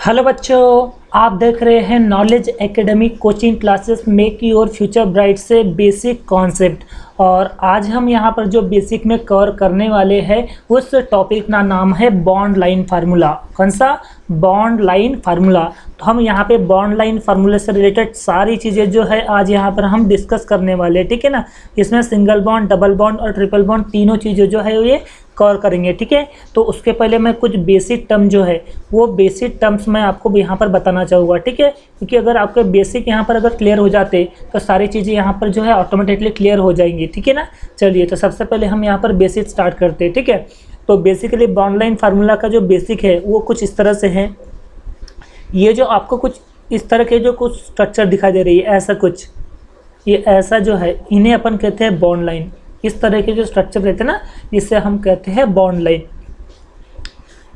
Hello बच्चों, आप देख रहे हैं knowledge academy coaching classes make your future bright से बेसिक कॉन्सेप्ट। और आज हम यहाँ पर जो बेसिक में कवर करने वाले हैं उस टॉपिक का नाम है बॉन्ड लाइन फार्मूला। कौन सा? Bond line formula. तो हम यहाँ पे बॉन्ड लाइन फार्मूले से रिलेटेड सारी चीज़ें जो है आज यहाँ पर हम डिस्कस करने वाले हैं, ठीक है ना। इसमें सिंगल बॉन्ड, डबल बॉन्ड और ट्रिपल बॉन्ड तीनों चीज़ें जो है ये कवर करेंगे, ठीक है। तो उसके पहले मैं कुछ बेसिक टर्म जो है वो बेसिक टर्म्स मैं आपको यहाँ पर बताना चाहूँगा, ठीक है। क्योंकि अगर आपके बेसिक यहाँ पर अगर क्लियर हो जाते तो सारी चीज़ें यहाँ पर जो है ऑटोमेटिकली क्लियर हो जाएंगी, ठीक है ना। चलिए, तो सबसे पहले हम यहाँ पर बेसिक स्टार्ट करते हैं, ठीक है। तो बेसिकली बॉन्ड लाइन फार्मूला का जो बेसिक है वो कुछ इस तरह से है। ये जो आपको कुछ इस तरह के जो कुछ स्ट्रक्चर दिखाई दे रही है, ऐसा कुछ, ये ऐसा जो है इन्हें अपन कहते हैं बॉन्ड लाइन। इस तरह के जो स्ट्रक्चर रहते हैं ना, जिससे हम कहते हैं बॉन्ड लाइन।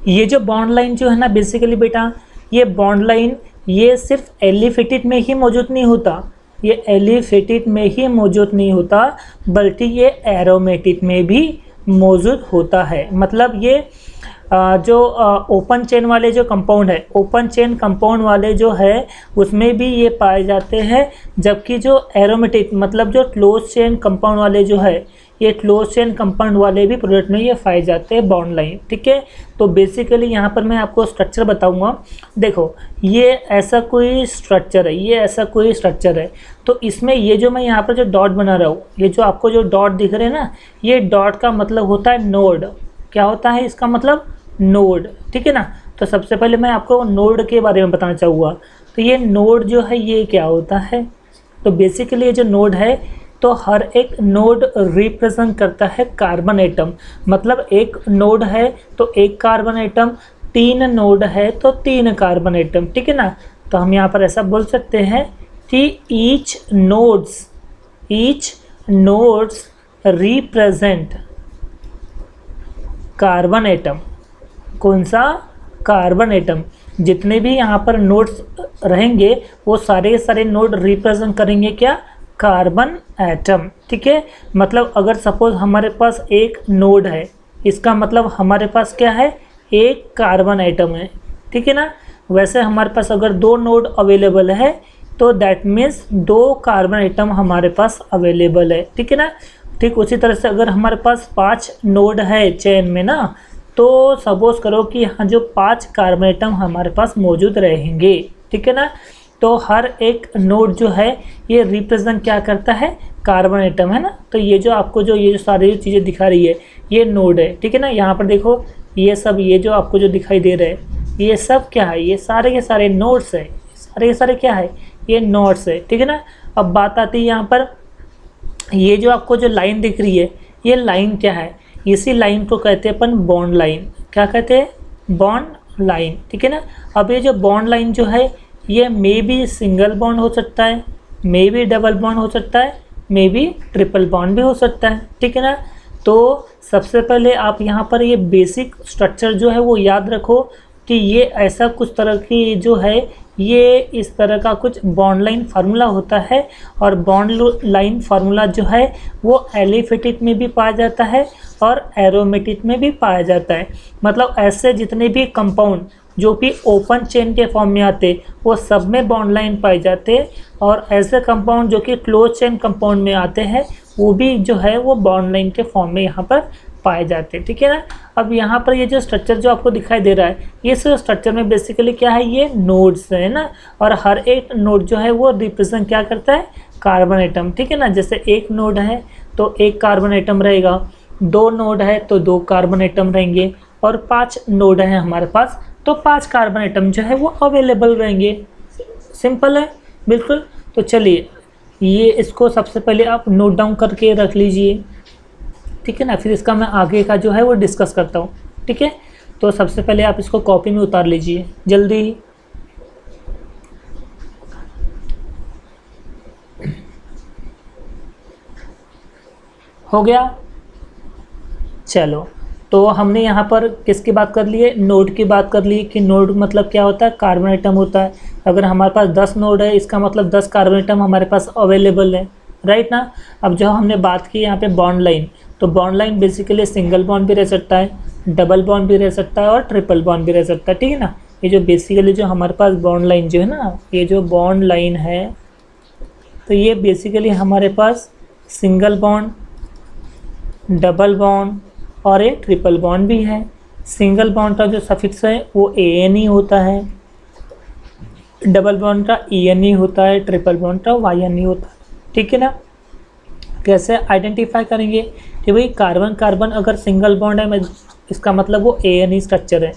ये जो बॉन्ड लाइन जो है ना, बेसिकली बेटा ये बॉन्ड लाइन ये सिर्फ एलिफेटिक में ही मौजूद नहीं होता, ये एलिफेटिक में ही मौजूद नहीं होता बल्कि ये एरोमेटिक में भी मौजूद होता है। मतलब ये जो ओपन चेन वाले जो कंपाउंड है, ओपन चेन कंपाउंड वाले जो है उसमें भी ये पाए जाते हैं, जबकि जो एरोमेटिक मतलब जो क्लोज चेन कंपाउंड वाले जो है, ये क्लोज चेन कंपाउंड वाले भी प्रोडक्ट में ये पाए जाते हैं बॉन्ड लाइन, ठीक है। तो बेसिकली यहाँ पर मैं आपको स्ट्रक्चर बताऊँगा। देखो, ये ऐसा कोई स्ट्रक्चर है, ये ऐसा कोई स्ट्रक्चर है। तो इसमें ये जो मैं यहाँ पर जो डॉट बना रहा हूँ, ये जो आपको जो डॉट दिख रहे हैं ना, ये डॉट का मतलब होता है नोड। क्या होता है इसका मतलब? नोड, ठीक है ना। तो सबसे पहले मैं आपको नोड के बारे में बताना चाहूँगा। तो ये नोड जो है ये क्या होता है? तो बेसिकली ये जो नोड है, तो हर एक नोड रिप्रेजेंट करता है कार्बन एटम। मतलब एक नोड है तो एक कार्बन एटम, तीन नोड है तो तीन कार्बन एटम, ठीक है ना। तो हम यहाँ पर ऐसा बोल सकते हैं कि each nodes represent carbon atom. कौन सा? Carbon atom. जितने भी यहाँ पर नोड्स रहेंगे वो सारे सारे नोड रिप्रेजेंट करेंगे क्या? कार्बन एटम, ठीक है। मतलब अगर सपोज हमारे पास एक नोड है, इसका मतलब हमारे पास क्या है? एक कार्बन एटम है, ठीक है ना। वैसे हमारे पास अगर दो नोड अवेलेबल है तो दैट मीन्स दो कार्बन एटम हमारे पास अवेलेबल है, ठीक है ना। ठीक उसी तरह से अगर हमारे पास 5 नोड है चेन में ना, तो सपोज करो कि यहाँ जो 5 कार्बन एटम हमारे पास मौजूद रहेंगे, ठीक है ना। तो हर एक नोड जो है ये रिप्रेजेंट क्या करता है? कार्बन एटम, है ना। तो ये जो आपको जो ये जो सारी चीज़ें दिखा रही है ये नोड है, ठीक है ना। यहाँ पर देखो ये सब, ये जो आपको जो दिखाई दे रहा है ये सब क्या है? ये सारे के सारे नोड्स है, सारे के सारे क्या है? ये नोड्स है, ठीक है ना। अब बात आती है यहाँ पर, ये जो आपको जो लाइन दिख रही है ये लाइन क्या है? इसी लाइन को कहते हैं अपन बॉन्ड लाइन। क्या कहते हैं? बॉन्ड लाइन, ठीक है ना। अब ये जो बॉन्ड लाइन जो है ये मे बी सिंगल बॉन्ड हो सकता है, मे बी डबल बॉन्ड हो सकता है, मे बी ट्रिपल बॉन्ड भी हो सकता है, ठीक है ना। तो सबसे पहले आप यहाँ पर ये बेसिक स्ट्रक्चर जो है वो याद रखो कि ये ऐसा कुछ तरह की जो है ये इस तरह का कुछ बॉन्ड लाइन फार्मूला होता है। और बॉन्ड लाइन फार्मूला जो है वो एलिफेटिक में भी पाया जाता है और एरोमेटिक में भी पाया जाता है। मतलब ऐसे जितने भी कंपाउंड जो कि ओपन चेन के फॉर्म में आते वो सब में बॉन्ड लाइन पाए जाते हैं, और ऐसे कंपाउंड जो कि क्लोज चेन कंपाउंड में आते हैं वो भी जो है वो बॉन्ड लाइन के फॉर्म में यहाँ पर पाए जाते हैं, ठीक है ना। अब यहाँ पर ये जो स्ट्रक्चर जो आपको दिखाई दे रहा है, ये स्ट्रक्चर में बेसिकली क्या है? ये नोड्स है ना। और हर एक नोड जो है वो रिप्रेजेंट क्या करता है? कार्बन एटम, ठीक है ना। जैसे एक नोड है तो एक कार्बन एटम रहेगा, 2 नोड है तो 2 कार्बन एटम रहेंगे, और 5 नोड है हमारे पास तो 5 कार्बन एटम जो है वो अवेलेबल रहेंगे। सिंपल है बिल्कुल। तो चलिए, ये इसको सबसे पहले आप नोट डाउन करके रख लीजिए, ठीक है ना। फिर इसका मैं आगे का जो है वो डिस्कस करता हूँ, ठीक है। तो सबसे पहले आप इसको कॉपी में उतार लीजिए जल्दी। हो गया? चलो, तो हमने यहाँ पर किसकी बात कर ली है? नोड की बात कर ली कि नोड मतलब क्या होता है? कार्बन एटम होता है। अगर हमारे पास 10 नोड है इसका मतलब 10 कार्बन एटम हमारे पास अवेलेबल है, राइट ना। अब जो हमने बात की यहाँ पे बॉन्ड लाइन, तो bond line basically single bond भी रह सकता है, डबल बॉन्ड भी रह सकता है और ट्रिपल बॉन्ड भी रह सकता है, ठीक है ना। ये जो बेसिकली जो हमारे पास बॉन्ड लाइन जो है ना, ये जो बॉन्ड लाइन है, तो ये बेसिकली हमारे पास सिंगल बॉन्ड, डबल बॉन्ड और एक ट्रिपल बॉन्ड भी है। सिंगल बॉन्ड का जो सफिक्स है वो ANE होता है, डबल बॉन्ड का ENE होता है, ट्रिपल बॉन्ड का YNE होता है। ठीक है ना। कैसे आइडेंटिफाई करेंगे कि भाई कार्बन कार्बन अगर सिंगल बॉन्ड है, मैं इसका मतलब वो ANE स्ट्रक्चर है।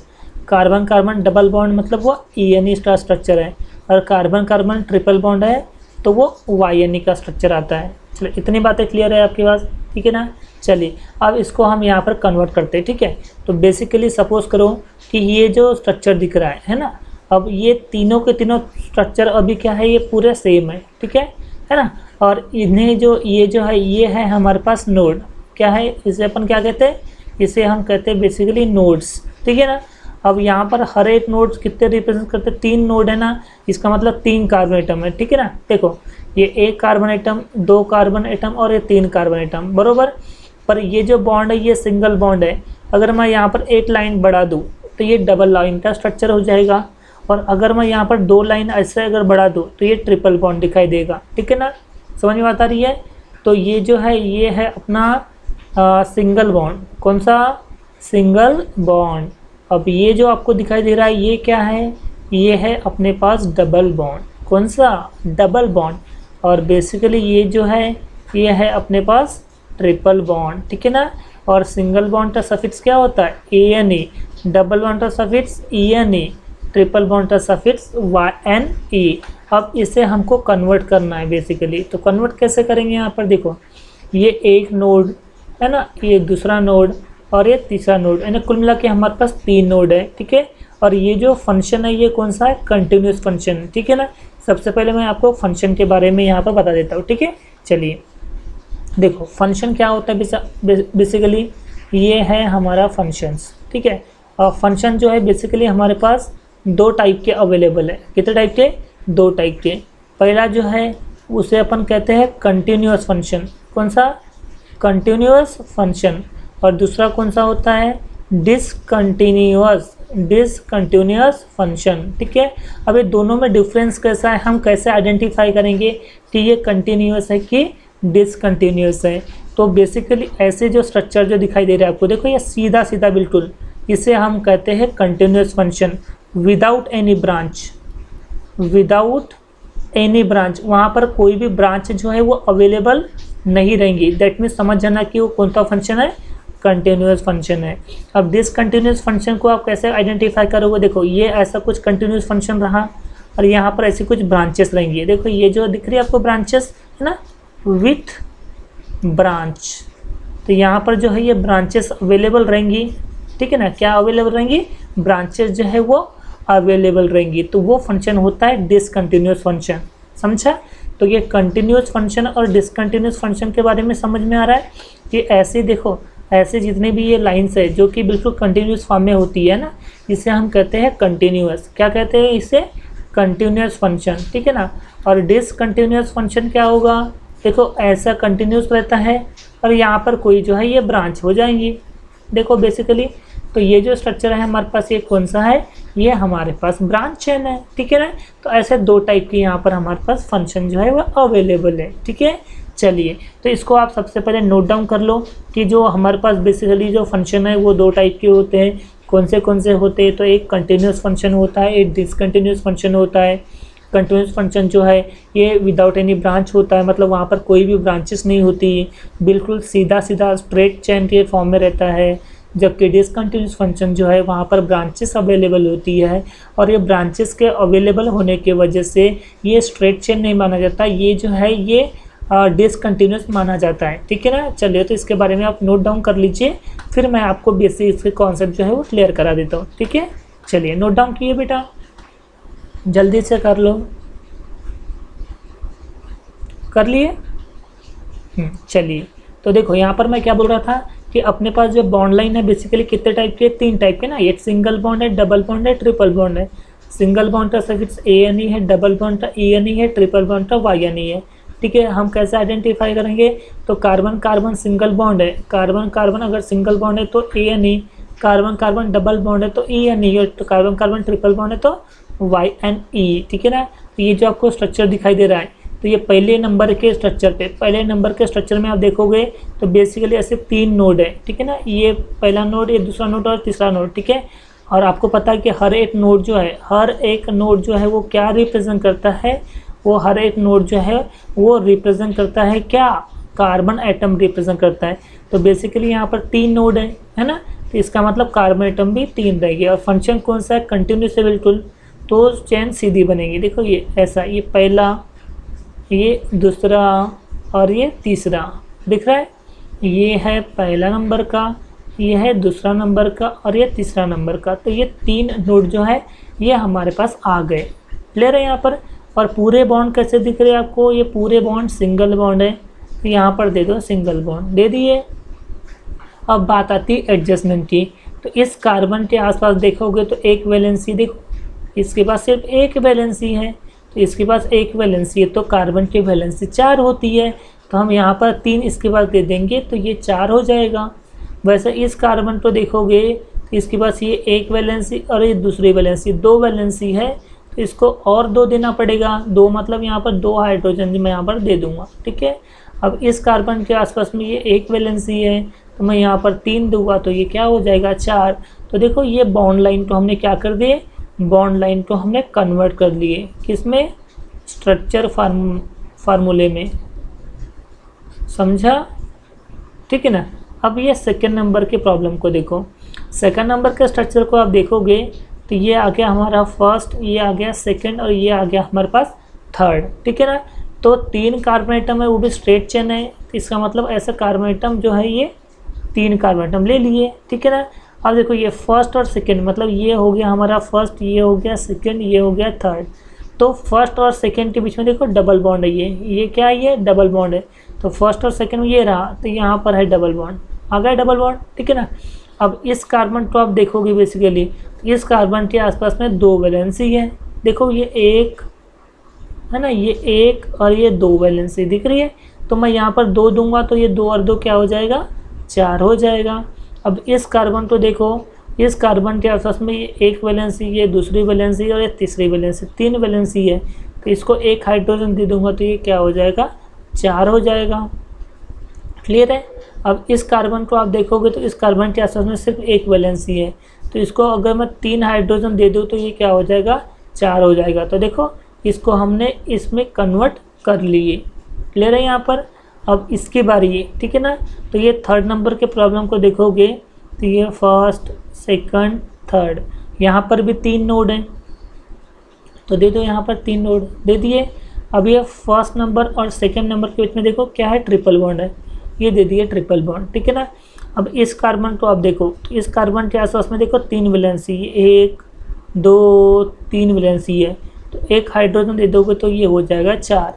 कार्बन कार्बन डबल बॉन्ड मतलब वो ENE का स्ट्रक्चर है। और कार्बन कार्बन ट्रिपल बॉन्ड है तो वो YNE का स्ट्रक्चर आता है। चलो इतनी बातें क्लियर है आपके पास, ठीक है ना। चलिए अब इसको हम यहाँ पर कन्वर्ट करते हैं, ठीक है। तो बेसिकली सपोज करो कि ये जो स्ट्रक्चर दिख रहा है ना, अब ये तीनों के तीनों स्ट्रक्चर अभी क्या है, ये पूरे सेम है, ठीक है ना। और इन्हें जो ये है हमारे पास नोड, क्या है इसे अपन क्या कहते हैं, इसे हम कहते हैं बेसिकली नोड्स, ठीक है ना। अब यहाँ पर हर एक नोड्स कितने रिप्रेजेंट करते हैं, 3 नोड है ना, इसका मतलब 3 कार्बन एटम है, ठीक है ना। देखो ये 1 कार्बन एटम, 2 कार्बन एटम और ये 3 कार्बन एटम, बरोबर। पर ये जो बॉन्ड है ये सिंगल बॉन्ड है। अगर मैं यहाँ पर एक लाइन बढ़ा दूँ तो ये डबल लाइन का स्ट्रक्चर हो जाएगा। और अगर मैं यहाँ पर 2 लाइन ऐसे अगर बढ़ा दूँ तो ये ट्रिपल बॉन्ड दिखाई देगा, ठीक है ना। समझ में बात आ रही है। तो ये जो है ये है अपना सिंगल बॉन्ड, कौन सा, सिंगल बॉन्ड। अब ये जो आपको दिखाई दे रहा है ये क्या है, ये है अपने पास डबल बॉन्ड, कौन सा, डबल बॉन्ड। और बेसिकली ये जो है ये है अपने पास ट्रिपल बॉन्ड, ठीक है ना। और सिंगल बॉन्ड का सफिक्स क्या होता है, ANE, डबल बॉन्ड का सफिक्स ENE, ट्रिपल बॉन्ड का सफिक्स YNE। अब इसे हमको कन्वर्ट करना है बेसिकली। तो कन्वर्ट कैसे करेंगे, यहाँ पर देखो ये एक नोड है ना, ये दूसरा नोड और ये तीसरा नोड, यानी कुल मिला के हमारे पास 3 नोड है, ठीक है। और ये जो फंक्शन है ये कौन सा है, कंटिन्यूस फंक्शन, ठीक है ना। सबसे पहले मैं आपको फंक्शन के बारे में यहाँ पर बता देता हूँ, ठीक है। चलिए देखो फंक्शन क्या होता है, बेसिकली ये है हमारा फंक्शंस, ठीक है। और फंक्शन जो है बेसिकली हमारे पास 2 टाइप के अवेलेबल है। कितने टाइप के, 2 टाइप के। पहला जो है उसे अपन कहते हैं कंटिन्यूस फंक्शन, कौन सा, कंटिन्यूस फंक्शन। और दूसरा कौन सा होता है, डिसकंटिन्यूअस फंक्शन, ठीक है। अब ये दोनों में डिफरेंस कैसा है, हम कैसे आइडेंटिफाई करेंगे कि ये कंटिन्यूअस है कि डिसकंटिन्यूअस है। तो बेसिकली ऐसे जो स्ट्रक्चर जो दिखाई दे रहा है आपको, देखो ये सीधा सीधा बिल्कुल, इसे हम कहते हैं continuous function without any branch, without any branch. वहाँ पर कोई भी ब्रांच जो है वो अवेलेबल नहीं रहेंगी। दैट मीन्स समझ जाना कि वो कौन सा फंक्शन है, कंटिन्यूअस फंक्शन है। अब डिसकंटिन्यूअस फंक्शन को आप कैसे आइडेंटिफाई करोगे, देखो ये ऐसा कुछ कंटिन्यूअस फंक्शन रहा और यहाँ पर ऐसी कुछ ब्रांचेस रहेंगी। देखो ये जो दिख रही है आपको ब्रांचेस है ना, विथ ब्रांच। तो यहाँ पर जो है ये ब्रांचेस अवेलेबल रहेंगी, ठीक है ना। क्या अवेलेबल रहेंगी, ब्रांचेस जो है वो अवेलेबल रहेंगी। तो वो फंक्शन होता है डिसकंटिन्यूअस फंक्शन, समझा। तो ये कंटिन्यूअस फंक्शन और डिसकंटिन्यूअस फंक्शन के बारे में समझ में आ रहा है कि ऐसे देखो, ऐसे जितने भी ये लाइंस है जो कि बिल्कुल कंटिन्यूअस फॉर्म में होती है ना, इसे हम कहते हैं कंटिन्यूअस। क्या कहते हैं इसे, कंटिन्यूअस फंक्शन, ठीक है ना। और डिसकंटिन्यूअस फंक्शन क्या होगा, देखो ऐसा कंटिन्यूअस रहता है और यहाँ पर कोई जो है ये ब्रांच हो जाएंगी। देखो बेसिकली तो ये जो स्ट्रक्चर है हमारे पास ये कौन सा है, ये हमारे पास ब्रांच चेन है, ठीक है ना। तो ऐसे 2 टाइप के यहाँ पर हमारे पास फंक्शन जो है वो अवेलेबल है, ठीक है। चलिए तो इसको आप सबसे पहले नोट डाउन कर लो कि जो हमारे पास बेसिकली जो फंक्शन है वो 2 टाइप के होते हैं। कौन से होते हैं, तो एक कंटिन्यूस फंक्शन होता है, एक डिसकंटिन्यूस फंक्शन होता है। कंटिन्यूस फंक्शन जो है ये विदाउट एनी ब्रांच होता है, मतलब वहाँ पर कोई भी ब्रांचेस नहीं होती, बिल्कुल सीधा सीधा स्ट्रेट चेन के फॉर्म में रहता है। जबकि डिसकंटिन्यूस फंक्शन जो है वहाँ पर ब्रांचेस अवेलेबल होती है और ये ब्रांचेस के अवेलेबल होने की वजह से ये स्ट्रेट चेन नहीं माना जाता, ये जो है ये डिसकंटिन्यूस माना जाता है, ठीक है ना। चलिए तो इसके बारे में आप नोट डाउन कर लीजिए, फिर मैं आपको बेसिक इसके कॉन्सेप्ट जो है वो क्लियर करा देता हूँ, ठीक है। चलिए नोट डाउन किए बेटा, जल्दी से कर लो, कर लिए। चलिए तो देखो यहाँ पर मैं क्या बोल रहा था कि अपने पास जो बॉन्ड लाइन है बेसिकली कितने टाइप के, 3 टाइप के ना। एक सिंगल बॉन्ड है, डबल बॉन्ड है, ट्रिपल बॉन्ड है। सिंगल बॉन्ड का सफिक्स ANE है, डबल बॉन्ड का ENE है, ट्रिपल बॉन्ड का YNE है, ठीक है। हम कैसे आइडेंटिफाई करेंगे, तो कार्बन कार्बन सिंगल बॉन्ड है, कार्बन कार्बन अगर सिंगल बॉन्ड है तो ANE, carbon carbon double bond है तो ई एन ई, तो कार्बन कार्बन ट्रिपल बॉन्ड है तो वाई एन ई, ठीक है ना। तो ये जो आपको स्ट्रक्चर दिखाई दे रहा है, तो ये पहले नंबर के स्ट्रक्चर पे, पहले नंबर के स्ट्रक्चर में आप देखोगे तो बेसिकली ऐसे 3 नोड है, ठीक है ना। ये पहला नोड, ये दूसरा नोड और तीसरा नोड, ठीक है। और आपको पता है कि हर एक नोड जो है, हर एक नोड जो है वो क्या रिप्रेजेंट करता है, वो हर एक नोड जो है वो रिप्रेजेंट करता है क्या, कार्बन एटम रिप्रेजेंट करता है। तो बेसिकली यहाँ पर 3 नोड है ना, तो इसका मतलब कार्बन एटम भी 3 रहेगी। और फंक्शन कौन सा है, कंटिन्यूस है बिल्कुल, तो चेन सीधी बनेगी। देखो ये ऐसा, ये पहला, ये दूसरा और ये तीसरा दिख रहा है। ये है पहला नंबर का, ये है दूसरा नंबर का और ये तीसरा नंबर का। तो ये 3 नोड जो है ये हमारे पास आ गए, क्लियर है यहाँ पर। और पूरे बॉन्ड कैसे दिख रहे हैं आपको, ये पूरे बॉन्ड सिंगल बॉन्ड है, तो यहाँ पर दे दो सिंगल बॉन्ड, दे दिए। अब बात आती है एडजस्टमेंट की, तो इस कार्बन के आसपास देखोगे तो एक वैलेंसी, देखो इसके पास सिर्फ एक वैलेंसी है, तो इसके पास एक वैलेंसी है, तो कार्बन की वैलेंसी 4 होती है, तो हम यहाँ पर 3 इसके पास दे देंगे तो ये 4 हो जाएगा। वैसे इस कार्बन को देखोगे तो इसके पास ये एक वैलेंसी और ये दूसरी वैलेंसी, 2 वैलेंसी है, तो इसको और 2 देना पड़ेगा, 2 मतलब यहाँ पर 2 हाइड्रोजन मैं यहाँ पर दे दूंगा, ठीक है। अब इस कार्बन के आसपास में ये एक वैलेंसी है, तो मैं यहाँ पर 3 दूंगा तो ये क्या हो जाएगा 4। तो देखो ये बॉन्ड लाइन को हमने क्या कर दिए, बॉन्ड लाइन को हमने कन्वर्ट कर लिए किसमें, स्ट्रक्चर फार्मूले में, समझा, ठीक है ना। अब ये सेकंड नंबर के प्रॉब्लम को देखो, सेकंड नंबर के स्ट्रक्चर को आप देखोगे तो ये आ गया हमारा फर्स्ट, ये आ गया सेकंड और ये आ गया हमारे पास थर्ड, ठीक है ना। तो 3 कार्बन एटम है, वो भी स्ट्रेट चेन है, इसका मतलब ऐसा कार्बन एटम जो है ये 3 कार्बन एटम ले लिए, ठीक है ना। अब देखो ये फर्स्ट और सेकंड, मतलब ये हो गया हमारा फर्स्ट, ये हो गया सेकंड, ये हो गया थर्ड। तो फर्स्ट और सेकंड के बीच में देखो डबल बॉन्ड है, ये क्या है, ये डबल बॉन्ड है। तो फर्स्ट और सेकंड में ये रहा, तो यहाँ पर है डबल बॉन्ड, आ गया डबल बॉन्ड, ठीक है ना। अब इस कार्बन को आप देखोगे बेसिकली, इस कार्बन के आसपास में 2 वैलेंसी है, देखो ये एक है ना, ये एक और ये 2 वैलेंसी दिख रही है। तो मैं यहाँ पर 2 दूंगा तो ये 2 और 2 क्या हो जाएगा, 4 हो जाएगा। अब इस कार्बन को देखो, इस कार्बन के आसपास में ये एक वैलेंसी, ये दूसरी वैलेंसी और ये तीसरी वैलेंसी, 3 वैलेंसी है, तो इसको एक हाइड्रोजन दे दूंगा तो ये क्या हो जाएगा, 4 हो जाएगा, क्लियर है। अब इस कार्बन को आप देखोगे तो इस कार्बन के आसपास में सिर्फ एक वैलेंसी है, तो इसको अगर मैं 3 हाइड्रोजन दे दूँ तो ये क्या हो जाएगा, 4 हो जाएगा। तो देखो इसको हमने इसमें कन्वर्ट कर लिए, क्लियर है यहाँ पर। अब इसकी बारी है, ठीक है ना। तो ये थर्ड नंबर के प्रॉब्लम को देखोगे तो ये फर्स्ट सेकंड थर्ड, यहाँ पर भी 3 नोड हैं, तो दे दो यहाँ पर 3 नोड दे दिए। अब ये फर्स्ट नंबर और सेकंड नंबर के बीच में देखो क्या है, ट्रिपल बॉन्ड है, ये दे दिए ट्रिपल बॉन्ड, ठीक है ना। अब इस कार्बन को आप देखो, तो इस कार्बन के आसपास में देखो 3 वैलेंसी, 1 2 3 वैलेंसी है, तो एक हाइड्रोजन दे दोगे तो ये हो जाएगा 4।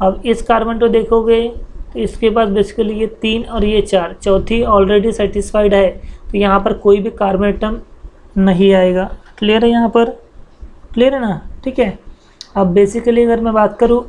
अब इस कार्बन को देखोगे तो इसके पास बेसिकली ये 3 और ये 4, चौथी ऑलरेडी सेटिस्फाइड है, तो यहाँ पर कोई भी कार्बन एटम नहीं आएगा, क्लियर है यहाँ पर, क्लियर है ना, ठीक है। अब बेसिकली अगर मैं बात करूँ,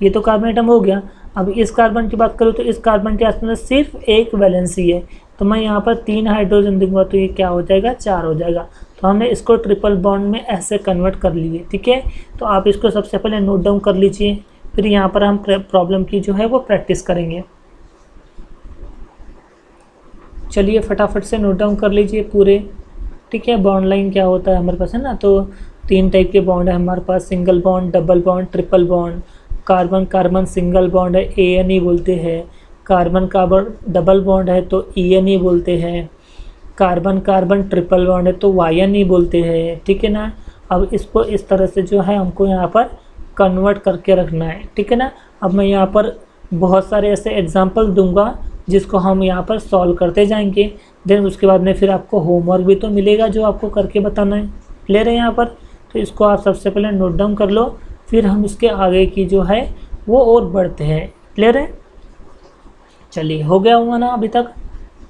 ये तो कार्बन एटम हो गया। अब इस कार्बन की बात करूँ तो इस कार्बन के आसपास में सिर्फ एक वैलेंसी है, तो मैं यहाँ पर 3 हाइड्रोजन दूंगा तो ये क्या हो जाएगा, 4 हो जाएगा। तो हमने इसको ट्रिपल बॉन्ड में ऐसे कन्वर्ट कर लिए, ठीक है। तो आप इसको सबसे पहले नोट डाउन कर लीजिए, फिर यहाँ पर हम प्रॉब्लम की जो है वो प्रैक्टिस करेंगे। चलिए फटाफट से नोट डाउन कर लीजिए पूरे, ठीक है। बॉन्ड लाइन क्या होता है हमारे पास, है ना। तो 3 टाइप के बॉन्ड है हमारे पास, single bond, double bond, triple bond. Carbon carbon single bond है, ANE बोलते हैं। कार्बन कार्बन डबल बॉन्ड है तो ENE बोलते हैं। कार्बन कार्बन ट्रिपल बॉन्ड है तो YNE बोलते हैं, ठीक है ना। अब इसको इस तरह से जो है हमको यहाँ पर कन्वर्ट करके रखना है, ठीक है ना। अब मैं यहाँ पर बहुत सारे ऐसे एग्जांपल दूंगा जिसको हम यहाँ पर सॉल्व करते जाएंगे, देन उसके बाद में फिर आपको होमवर्क भी तो मिलेगा जो आपको करके बताना है, क्लियर है यहाँ पर। तो इसको आप सबसे पहले नोट डाउन कर लो, फिर हम इसके आगे की जो है वो और बढ़ते हैं, क्लियर है। चलिए हो गया हुआ ना अभी तक,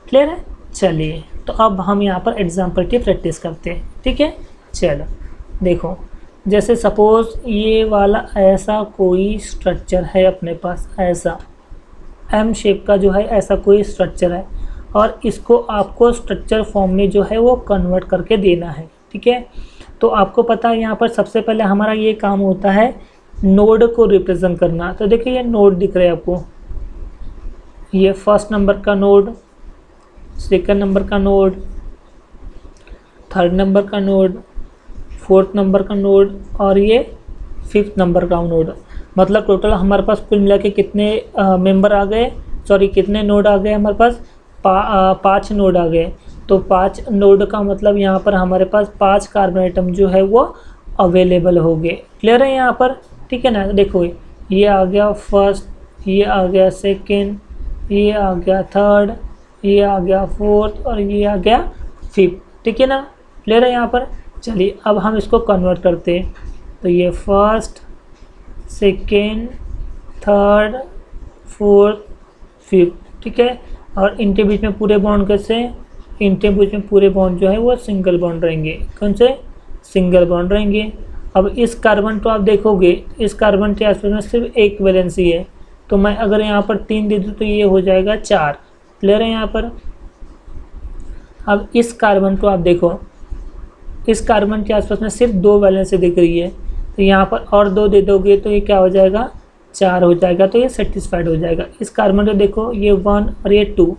क्लियर है। चलिए तो अब हम यहाँ पर एग्जाम्पल की प्रैक्टिस करते हैं, ठीक है। चलो देखो, जैसे सपोज ये वाला ऐसा कोई स्ट्रक्चर है अपने पास, ऐसा M शेप का जो है ऐसा कोई स्ट्रक्चर है। और इसको आपको स्ट्रक्चर फॉर्म में जो है वो कन्वर्ट करके देना है। ठीक है, तो आपको पता है यहाँ पर सबसे पहले हमारा ये काम होता है नोड को रिप्रेजेंट करना। तो देखिए ये नोड दिख रहा है आपको, ये फर्स्ट नंबर का नोड, सेकंड नंबर का नोड, थर्ड नंबर का नोड, फोर्थ नंबर का नोड और ये फिफ्थ नंबर का नोड। मतलब टोटल हमारे पास कुल मिला के कितने मेंबर आ गए, सॉरी कितने नोड आ गए हमारे पास, 5 नोड आ गए। तो 5 नोड का मतलब यहाँ पर हमारे पास 5 कार्बन आइटम जो है वो अवेलेबल हो गए। क्लियर है यहाँ पर? ठीक है ना, देखो ये आ गया फर्स्ट, ये आ गया सेकेंड, ये आ गया थर्ड, ये आ गया फोर्थ और ये आ गया फिफ्थ। ठीक है ना, क्लियर है यहाँ पर? चलिए अब हम इसको कन्वर्ट करते हैं। तो ये first, second, third, fourth, fifth. ठीक है, और इनके बीच में पूरे बॉन्ड कैसे, इनके बीच में पूरे बॉन्ड जो है वो सिंगल बॉन्ड रहेंगे। कौन से? सिंगल बॉन्ड रहेंगे। अब इस कार्बन को आप देखोगे, इस कार्बन के आसपास में सिर्फ एक वैलेंसी है, तो मैं अगर यहाँ पर 3 दे दूँ तो ये हो जाएगा 4। क्लियर है यहाँ पर? अब इस कार्बन को आप देखो, इस कार्बन के आसपास में सिर्फ 2 वैलेंसी दिख रही है, तो यहाँ पर और 2 दे दोगे तो ये क्या हो जाएगा, 4 हो जाएगा। तो ये सेटिस्फाइड हो जाएगा। इस कार्बन को देखो, ये 1 और ये 2,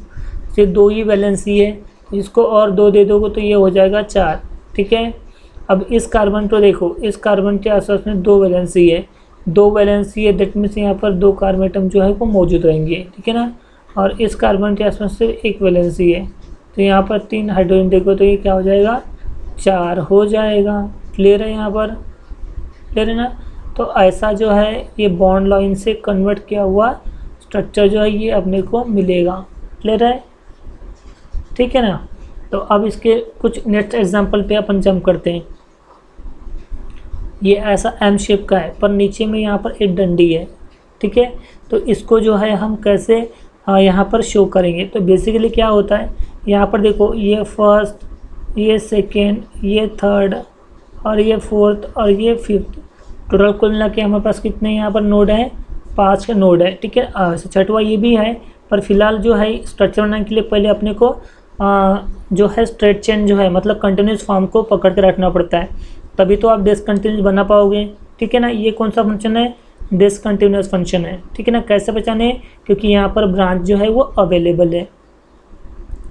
सिर्फ 2 ही वैलेंसी है, तो इसको और 2 दे दोगे तो ये हो जाएगा 4। ठीक है, अब इस कार्बन को देखो, इस कार्बन के आसपास में 2 वैलेंसी है, 2 वैलेंसी है, दैट मीन्स यहाँ पर 2 कार्बन आइटम जो है वो मौजूद रहेंगे। ठीक है ना, और इस कार्बन के आसपास सिर्फ 1 वैलेंसी है, तो यहाँ पर 3 हाइड्रोजन देखो तो ये क्या हो जाएगा, 4 हो जाएगा। क्लियर है यहाँ पर? क्लियर है ना? तो ऐसा जो है ये बॉन्ड लाइन से कन्वर्ट किया हुआ स्ट्रक्चर जो है ये अपने को मिलेगा। क्लियर है? ठीक है ना, तो अब इसके कुछ नेक्स्ट एग्जांपल पे अपन जंप करते हैं। ये ऐसा एम शेप का है, पर नीचे में यहाँ पर एक डंडी है। ठीक है, तो इसको जो है हम कैसे यहाँ पर शो करेंगे? तो बेसिकली क्या होता है, यहाँ पर देखो, ये फर्स्ट, ये सेकेंड, ये थर्ड और ये फोर्थ और ये फिफ्थ, टोटल कुल मिला के हमारे पास कितने यहाँ पर नोड हैं, 5 के नोड है। ठीक है, छठवा ये भी है, पर फिलहाल जो है स्ट्रक्चर बनाने के लिए पहले अपने को जो है स्ट्रेट चेन जो है, मतलब कंटिन्यूस फॉर्म को पकड़ के रखना पड़ता है, तभी तो आप डिसकंटिन्यूस बना पाओगे। ठीक है ना, ये कौन सा फंक्शन है, डिसकंटिन्यूस फंक्शन है। ठीक है ना, कैसे पहचाने, क्योंकि यहाँ पर ब्रांच जो है वो अवेलेबल है।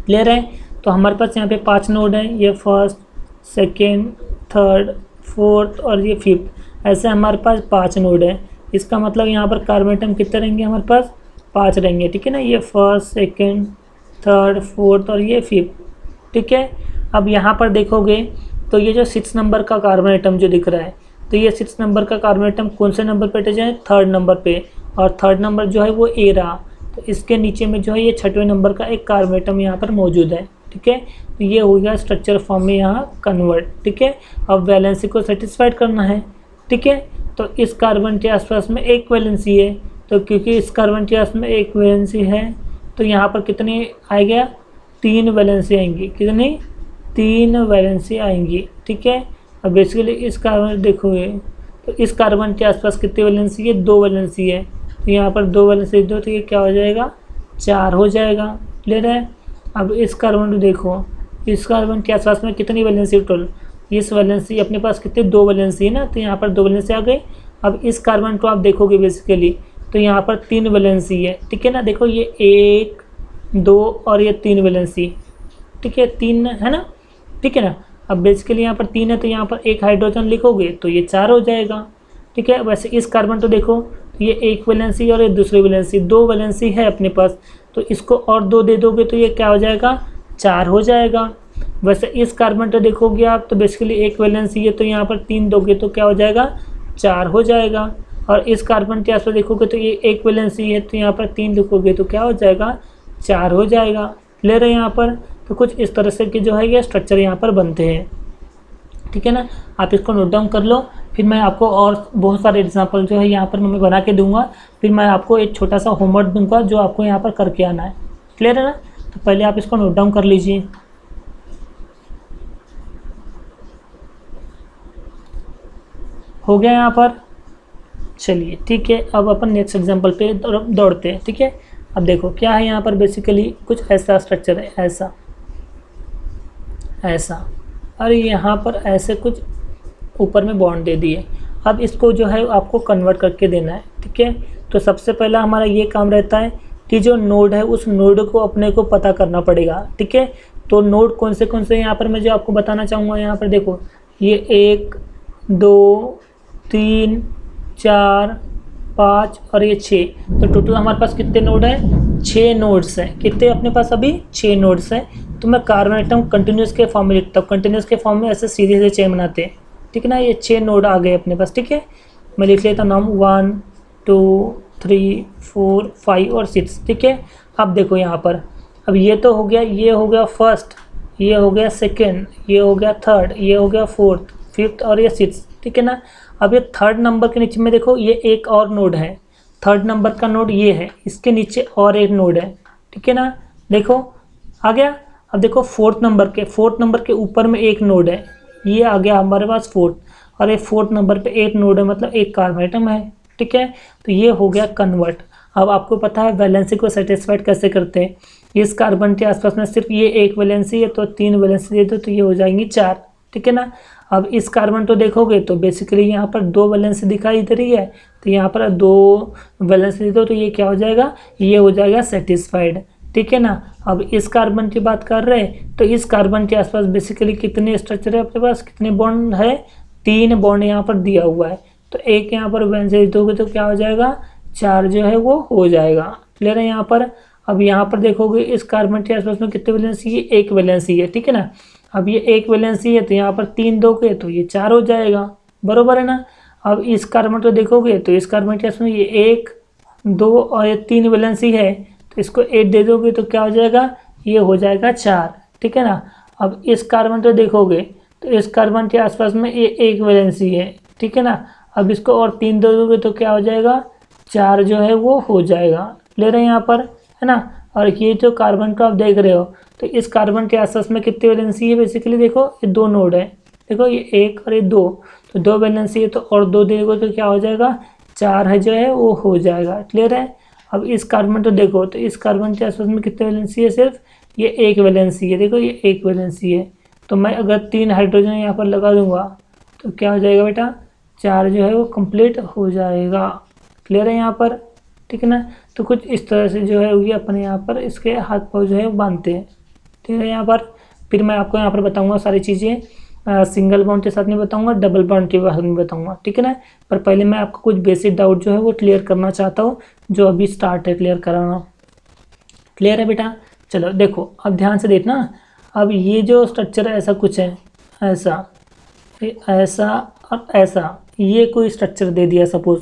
क्लियर है? तो हमारे पास यहाँ पे 5 नोड हैं, ये फर्स्ट, सेकेंड, थर्ड, फोर्थ और ये फिफ्थ, ऐसे हमारे पास 5 नोड है। इसका मतलब यहाँ पर कार्बन आइटम कितने रहेंगे, हमारे पास 5 रहेंगे। ठीक है ना, ये फर्स्ट, सेकेंड, थर्ड, फोर्थ और ये फिफ्थ। ठीक है, अब यहाँ पर देखोगे तो ये जो 6 नंबर का कार्बन आइटम जो दिख रहा है, तो ये 6 नंबर का कार्बन आइटम कौन से नंबर पे अटैच है, 3rd नंबर पे, और 3rd नंबर जो है वो ए रहा, तो इसके नीचे में जो है ये 6वें नंबर का एक कार्बन आइटम यहाँ पर मौजूद है। ठीक है, तो ये हो गया स्ट्रक्चर फॉर्म में यहाँ कन्वर्ट। ठीक है, अब वैलेंसी को सेटिस्फाइड करना है। ठीक है, तो इस कार्बन के आसपास में एक वैलेंसी है, तो क्योंकि इस कार्बन के आसपास में एक वैलेंसी है, तो यहाँ पर कितनी आएगा, 3 वैलेंसी आएंगी। कितनी? 3 वैलेंसी आएंगी। ठीक है, अब बेसिकली इस कार्बन देखोगे तो इस कार्बन के आसपास कितनी वैलेंसी है, 2 वैलेंसी है, तो यहाँ पर 2 वैलेंसी दो तो ये क्या हो जाएगा, 4 हो जाएगा। क्लियर है? अब इस कार्बन को देखो, इस कार्बन के आसपास में कितनी वैलेंसी टोटल, इस वैलेंसी अपने पास कितनी, 2 वैलेंसी है ना, तो यहाँ पर 2 वैलेंसी आ गई। अब इस कार्बन को आप देखोगे बेसिकली तो यहाँ पर 3 वैलेंसी है। ठीक है ना, देखो ये 1, 2 और ये 3 वैलेंसी। ठीक है, 3 है ना। ठीक है ना, अब बेसिकली यहाँ पर 3 है, तो यहाँ पर एक हाइड्रोजन लिखोगे तो ये 4 हो जाएगा। ठीक है, वैसे इस कार्बन तो देखो, ये एक वैलेंसी और ये दूसरी वैलेंसी, 2 वैलेंसी है अपने पास, तो इसको और 2 दे दोगे तो ये क्या हो जाएगा, 4 हो जाएगा। वैसे इस कार्बन तो देखोगे आप, तो बेसिकली एक वैलेंसी है, तो यहाँ पर 3 दोगे तो क्या हो जाएगा, 4 हो जाएगा। और इस कार्बन के आसपास देखोगे तो ये एक वैलेंसी है, तो यहाँ पर 3 लिखोगे तो क्या हो जाएगा, 4 हो जाएगा। क्लियर है यहाँ पर? तो कुछ इस तरह से कि जो है ये स्ट्रक्चर यहाँ पर बनते हैं। ठीक है ना, आप इसको नोट डाउन कर लो, फिर मैं आपको और बहुत सारे एग्जांपल जो है यहाँ पर मैं बना के दूंगा, फिर मैं आपको एक छोटा सा होमवर्क दूंगा जो आपको यहाँ पर करके आना है। क्लियर है ना? तो पहले आप इसको नोट डाउन कर लीजिए। हो गया यहाँ पर? चलिए ठीक है, अब अपन नेक्स्ट एग्जांपल पे दौड़ते हैं। ठीक है, अब देखो क्या है यहाँ पर, बेसिकली कुछ ऐसा स्ट्रक्चर है, ऐसा ऐसा, और यहाँ पर ऐसे कुछ ऊपर में बॉन्ड दे दिए। अब इसको जो है आपको कन्वर्ट करके देना है, ठीक है। तो सबसे पहला हमारा ये काम रहता है कि जो नोड है उस नोड को अपने को पता करना पड़ेगा, ठीक है। तो नोड कौन से यहाँ पर मैं जो आपको बताना चाहूँगा, यहाँ पर देखो ये 1 2 3 4 5 और ये 6, तो टोटल हमारे पास कितने नोड हैं, 6 नोड्स हैं। कितने अपने पास अभी 6 नोड्स हैं। तो मैं कार्बन एटम कंटिन्यूस के फॉर्म में लिखता हूँ, कंटिन्यूस के फॉर्म में ऐसे सीधे से चेन बनाते हैं, ठीक है ना। ये 6 नोड आ गए अपने पास, ठीक है। मैं लिख लेता हूँ नाम 1 2 3 4 5 और 6, ठीक है। अब देखो यहाँ पर, अब ये तो हो गया, ये हो गया फर्स्ट, ये हो गया सेकेंड, ये हो गया थर्ड, ये हो गया फोर्थ, फिफ्थ और ये 6, ठीक है ना। अब ये थर्ड नंबर के नीचे में देखो ये एक और नोड है, थर्ड नंबर का नोड ये है, इसके नीचे और एक नोड है, ठीक है ना। देखो आ गया। अब देखो फोर्थ नंबर के ऊपर में एक नोड है, ये आ गया हमारे पास फोर्थ, और ये फोर्थ नंबर पे एक नोड है, मतलब एक कार्बन एटम है, ठीक है। तो ये हो गया कन्वर्ट। अब आपको पता है वैलेंसी को सेटिस्फाइड कैसे करते हैं। इस कार्बन के आसपास में सिर्फ ये एक वैलेंसी है, तो 3 वैलेंसी दे दो तो ये हो जाएंगी 4, ठीक है ना। अब इस कार्बन तो देखोगे तो बेसिकली यहाँ पर 2 वैलेंसी दिखाई दे रही है, तो यहाँ पर 2 वैलेंसी दे दो तो ये क्या हो जाएगा, ये हो जाएगा सेटिस्फाइड, ठीक है ना। अब इस कार्बन की बात कर रहे हैं, तो इस कार्बन के आसपास बेसिकली कितने स्ट्रक्चर है अपने पास, कितने बॉन्ड है, 3 बॉन्ड यहाँ पर दिया हुआ है। तो एक यहाँ पर वैलेंसी दोगे तो क्या हो जाएगा, 4 जो है वो हो जाएगा, क्लियर है यहाँ पर। अब यहाँ पर देखोगे इस कार्बन के आसपास में कितने वैलेंसी है, एक वैलेंसी है, ठीक है ना। अब ये एक वैलेंसी है तो यहाँ पर 3 दोगे तो ये 4 हो जाएगा, बरोबर है ना। अब इस कार्बन को देखोगे तो इस कार्बन के आसपास में ये 1 2 और ये 3 वैलेंसी है, तो इसको 8 दे दोगे तो क्या हो जाएगा, ये हो जाएगा 4, ठीक है ना। अब इस कार्बन को देखोगे तो इस कार्बन के आसपास में ये एक वैलेंसी है, ठीक है ना। अब इसको और 3 दे दोगे तो क्या हो जाएगा, 4 जो है वो हो जाएगा, क्लियर है यहाँ पर, है ना। और ये जो कार्बन को आप देख रहे हो, तो इस कार्बन के आसपास में कितनी वैलेंसी है, बेसिकली देखो ये 2 नोड है, देखो ये 1 और ये 2, तो 2 वैलेंसी है, तो और 2 देखो तो क्या हो जाएगा, 4 है जो है वो हो जाएगा, क्लियर है। अब इस कार्बन तो देखो, तो इस कार्बन के आसपास में कितनी वैलेंसी है, सिर्फ ये एक वैलेंसी है, देखो ये एक वैलेंसी है। तो मैं अगर 3 हाइड्रोजन यहाँ पर लगा दूंगा तो क्या हो जाएगा बेटा, 4 जो है वो कंप्लीट हो जाएगा, क्लियर है यहाँ पर, ठीक है ना। तो कुछ इस तरह से जो है ये अपने यहाँ पर इसके हाथ पाँव जो है बांधते हैं, ठीक है यहाँ पर। फिर मैं आपको यहाँ पर बताऊँगा सारी चीज़ें, सिंगल बॉन्ड के साथ नहीं बताऊँगा, डबल बॉन्ड के साथ नहीं बताऊँगा, ठीक है ना। पर पहले मैं आपको कुछ बेसिक डाउट जो है वो क्लियर करना चाहता हूँ, जो अभी स्टार्ट है क्लियर कराना, क्लियर है बेटा। चलो देखो अब ध्यान से देखना। अब ये जो स्ट्रक्चर है ऐसा कुछ है, ऐसा ऐसा और ऐसा, ये कोई स्ट्रक्चर दे दिया सपोज,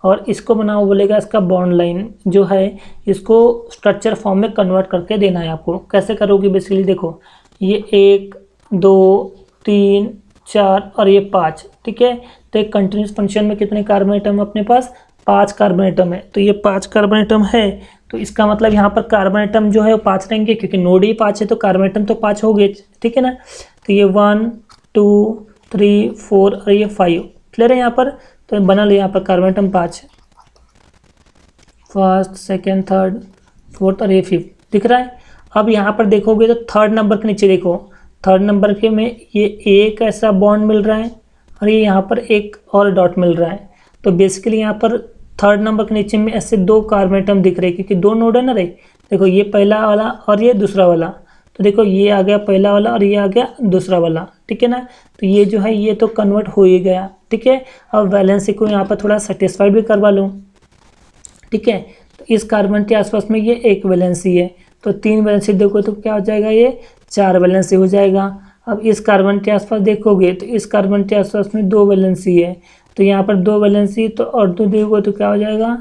और इसको बनाओ बोलेगा, इसका बॉन्ड लाइन जो है इसको स्ट्रक्चर फॉर्म में कन्वर्ट करके देना है आपको। कैसे करोगे, बेसिकली देखो ये 1 2 3 4 और ये 5, ठीक है। तो एक कंटिन्यूस फंक्शन में कितने कार्बन एटम अपने पास, 5 कार्बन एटम है। तो ये 5 कार्बन एटम है, तो इसका मतलब यहाँ पर कार्बन एटम जो है वो 5 रहेंगे, क्योंकि नोड ही 5 है तो कार्बन एटम तो 5 हो गए, ठीक है ना। तो ये 1 2 3 4 और ये 5, क्लियर है यहाँ पर। तो बना लिया यहाँ पर carbon atom 5, first second third fourth और ये 5 दिख रहा है। अब यहाँ पर देखोगे तो थर्ड नंबर के नीचे देखो, थर्ड नंबर के में ये एक ऐसा बॉन्ड मिल रहा है और ये यहाँ पर एक और डॉट मिल रहा है। तो बेसिकली यहाँ पर थर्ड नंबर के नीचे में ऐसे 2 कार्बन एटम दिख रहे हैं, क्योंकि 2 नोड है ना रे। देखो ये पहला वाला और ये दूसरा वाला, तो देखो ये आ गया पहला वाला और ये आ गया दूसरा वाला, ठीक है ना। तो ये जो है ये तो कन्वर्ट हो ही गया, ठीक है। अब वैलेंसी को यहाँ पर थोड़ा सेटिस्फाइड भी करवा लूँ, ठीक है। तो इस कार्बन के आसपास में ये एक वैलेंसी है, तो 3 वैलेंसी देखो तो क्या हो जाएगा, ये 4 वैलेंसी हो जाएगा। अब इस कार्बन के आसपास देखोगे तो इस कार्बन के आसपास में 2 वैलेंसी है, तो यहाँ पर 2 वैलेंसी, तो और 2 देखो तो क्या हो जाएगा,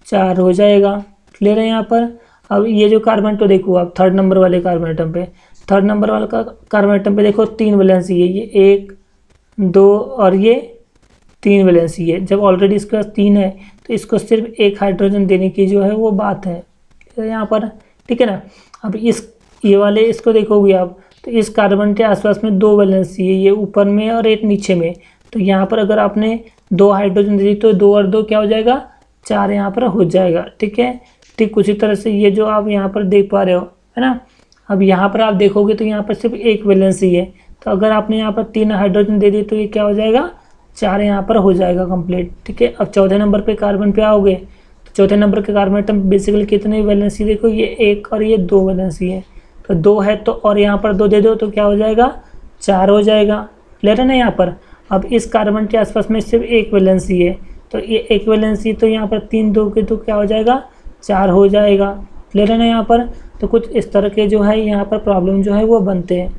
4 हो जाएगा, क्लियर है यहाँ पर। अब ये जो कार्बन तो देखो आप थर्ड नंबर वाले कार्बन एटम पे, थर्ड नंबर वाले का कार्बन एटम पे देखो 3 वैलेंसी है, ये 1 2 और ये 3 वैलेंसी है। जब ऑलरेडी इसके पास 3 है तो इसको सिर्फ एक हाइड्रोजन देने की जो है वो बात है यहाँ पर, ठीक है ना। अब इस ये वाले इसको देखोगे आप, तो इस कार्बन के आसपास में 2 वैलेंसी है, ये ऊपर में और एक नीचे में। तो यहाँ पर अगर आपने 2 हाइड्रोजन दे दी तो 2 और 2 क्या हो जाएगा, 4 यहाँ पर हो जाएगा, ठीक है। ठीक उसी तरह से ये जो आप यहाँ पर देख पा रहे हो, है ना। अब यहाँ पर आप देखोगे तो यहाँ पर सिर्फ एक वैलेंसी है, तो अगर आपने यहाँ पर 3 हाइड्रोजन दे दिए तो ये क्या हो जाएगा, 4 यहाँ पर हो जाएगा कंप्लीट, ठीक है। अब चौथे नंबर पे कार्बन पे आओगे तो चौथे नंबर के कार्बन एटम बेसिकली कितने वैलेंसी, देखो ये 1 और ये 2 वैलेंसी है, तो 2 है तो और यहाँ पर 2 दे दो तो क्या हो जाएगा, 4 हो जाएगा। क्लियर है ना यहाँ पर। अब इस कार्बन के आसपास में सिर्फ एक वैलेंसी है, तो ये एक वैलेंसी, तो यहाँ पर 3 2 के तो क्या हो जाएगा, 4 हो जाएगा। क्लियर है ना यहाँ पर। तो कुछ इस तरह के जो है यहाँ पर प्रॉब्लम जो है वो बनते हैं,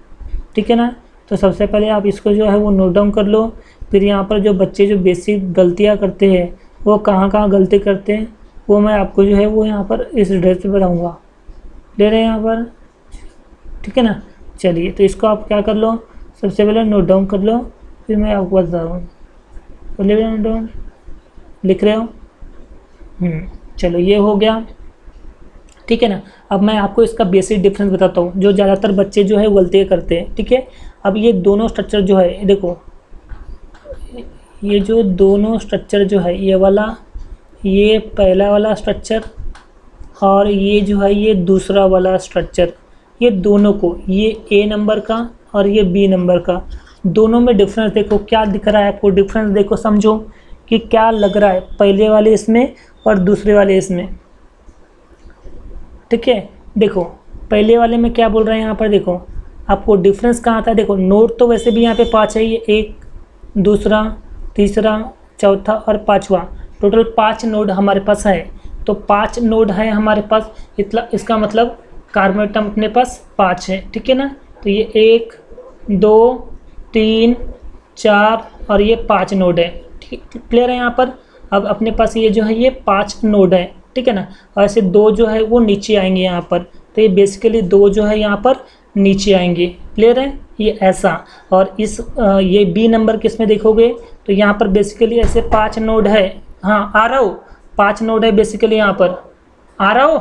ठीक है ना। तो सबसे पहले आप इसको जो है वो नोट डाउन कर लो। फिर यहाँ पर जो बच्चे जो बेसिक गलतियाँ करते हैं वो कहाँ कहाँ गलती करते हैं वो मैं आपको जो है वो यहाँ पर इस ड्रेस पे बताऊँगा। ले रहे हैं यहाँ पर, ठीक है ना। चलिए तो इसको आप क्या कर लो, सबसे पहले नोट डाउन कर लो, फिर मैं आपको बता रहा हूँ। तो ले नोट डाउन, लिख रहे हो। चलो ये हो गया, ठीक है ना। अब मैं आपको इसका बेसिक डिफरेंस बताता हूँ जो ज़्यादातर बच्चे जो है गलतियाँ करते हैं, ठीक है। अब ये दोनों स्ट्रक्चर जो है, देखो ये जो दोनों स्ट्रक्चर जो है, ये वाला, ये पहला वाला स्ट्रक्चर और ये जो है ये दूसरा वाला स्ट्रक्चर, ये दोनों को, ये ए नंबर का और ये बी नंबर का, दोनों में डिफरेंस देखो क्या दिख रहा है आपको। डिफरेंस देखो, समझो कि क्या लग रहा है पहले वाले इसमें और दूसरे वाले इसमें, ठीक है। देखो पहले वाले में क्या बोल रहे हैं यहाँ पर, देखो आपको डिफरेंस कहाँ आता है। देखो नोड तो वैसे भी यहाँ पे 5 है, ये 1 दूसरा तीसरा चौथा और 5वां, टोटल 5 नोड हमारे पास है। तो 5 नोड है हमारे पास, इसका मतलब कार्बन एटम अपने पास 5 है, ठीक है ना। तो ये 1 2 3 4 और ये 5 नोड है, ठीक। क्लियर है यहाँ पर। अब अपने पास ये जो है ये 5 नोड है, ठीक है ना। और ऐसे 2 जो है वो नीचे आएंगे यहाँ पर, तो ये बेसिकली 2 जो है यहाँ पर नीचे आएंगे। क्लियर है, ये ऐसा। और इस ये बी नंबर किस में देखोगे तो यहाँ पर बेसिकली ऐसे 5 नोड है। हाँ आ रहा हो, 5 नोड है बेसिकली यहाँ पर, आ रहा हो,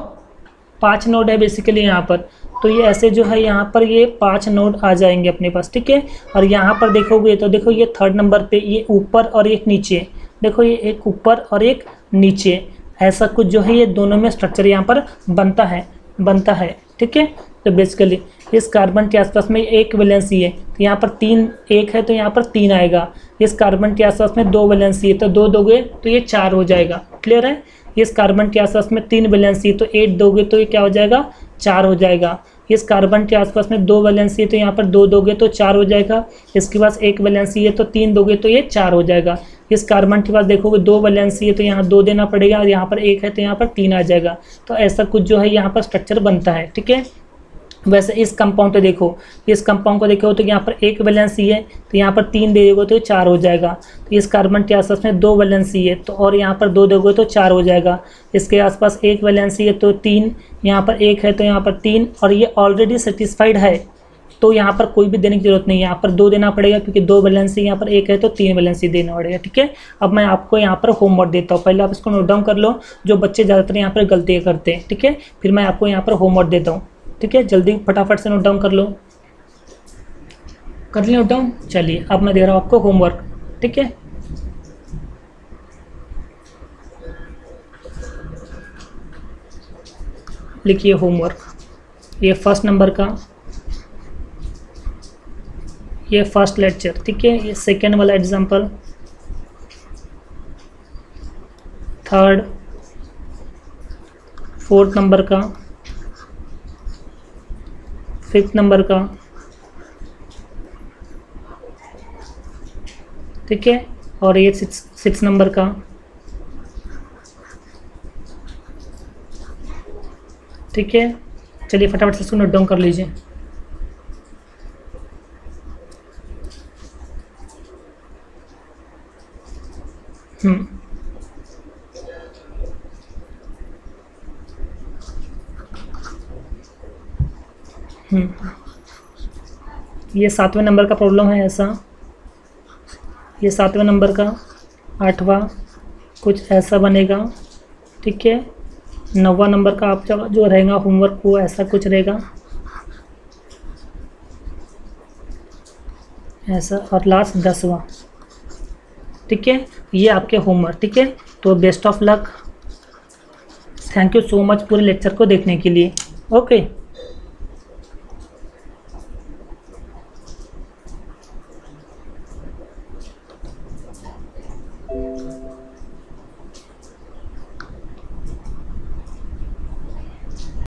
5 नोड है बेसिकली यहाँ पर। तो ये ऐसे जो है यहाँ पर ये 5 नोड आ जाएंगे अपने पास, ठीक है। और यहाँ पर देखोगे तो देखो ये 3rd नंबर पे ये ऊपर और एक नीचे, देखो ये एक ऊपर और एक नीचे, ऐसा कुछ जो है ये दोनों में स्ट्रक्चर यहाँ पर बनता है, ठीक है। तो बेसिकली इस कार्बन के आसपास में एक वैलेंसी है तो यहाँ पर 3 1 है तो यहाँ पर 3 आएगा। इस कार्बन के आसपास में 2 वैलेंसी है तो 2 दोगे तो ये 4 हो जाएगा। क्लियर है। इस कार्बन के आसपास में 3 वैलेंसी है तो 8 दोगे तो ये क्या हो जाएगा, 4 हो जाएगा। इस कार्बन के आसपास में 2 वैलेंसी है तो यहाँ पर 2 दोगे तो 4 हो जाएगा। इसके पास 1 वैलेंसी है तो 3 दोगे तो ये 4 हो जाएगा। इस कार्बन के पास देखोगे 2 वैलेंसी है तो यहाँ 2 देना पड़ेगा और यहाँ पर 1 है तो यहाँ पर 3 आ जाएगा। तो ऐसा कुछ जो है यहाँ पर स्ट्रक्चर बनता है, ठीक है। वैसे इस कंपाउंड पे देखो, इस कंपाउंड को देखो तो यहाँ पर 1 वैलेंसी है तो यहाँ पर 3 दे दोगे तो 4 हो जाएगा। तो इस कार्बन के आसपास में 2 वैलेंसी है तो और यहाँ पर 2 दोगे तो 4 हो जाएगा। इसके आसपास 1 वैलेंसी है तो 3, यहाँ पर 1 है तो यहाँ पर 3 और ये ऑलरेडी सेटिस्फाइड है तो यहाँ पर कोई भी देने की जरूरत नहीं है। यहाँ पर 2 देना पड़ेगा क्योंकि 2 वैलेंसी, यहाँ पर 1 है तो 3 वैलेंसी देना पड़ेगा, ठीक है। अब मैं आपको यहाँ पर होमवर्क देता हूँ, पहले आप इसको नोट डाउन कर लो जो बच्चे ज़्यादातर यहाँ पर गलतियाँ करते हैं, ठीक है। फिर मैं आपको यहाँ पर होमवर्क देता हूँ, ठीक है। जल्दी फटाफट से नोट डाउन कर लो, कर लिया नोट डाउन। चलिए अब मैं दे रहा हूँ आपको होमवर्क, ठीक है। लिखिए होमवर्क, ये 1st नंबर का, ये 1st लेक्चर, ठीक है। ये 2nd वाला एग्जाम्पल, 3rd 4th नंबर का, 5th नंबर का, ठीक है। और ये 6 नंबर का, ठीक है। चलिए फटाफट से इसको नोट डाउन कर लीजिए। ये 7वें नंबर का प्रॉब्लम है ऐसा, ये 7वें नंबर का, 8वां कुछ ऐसा बनेगा, ठीक है। 9वां नंबर का आपका जो रहेगा होमवर्क वो ऐसा कुछ रहेगा ऐसा, और लास्ट 10वां, ठीक है। ये आपके होमवर्क, ठीक है। तो best of luck, thank you so much पूरे लेक्चर को देखने के लिए। ओके।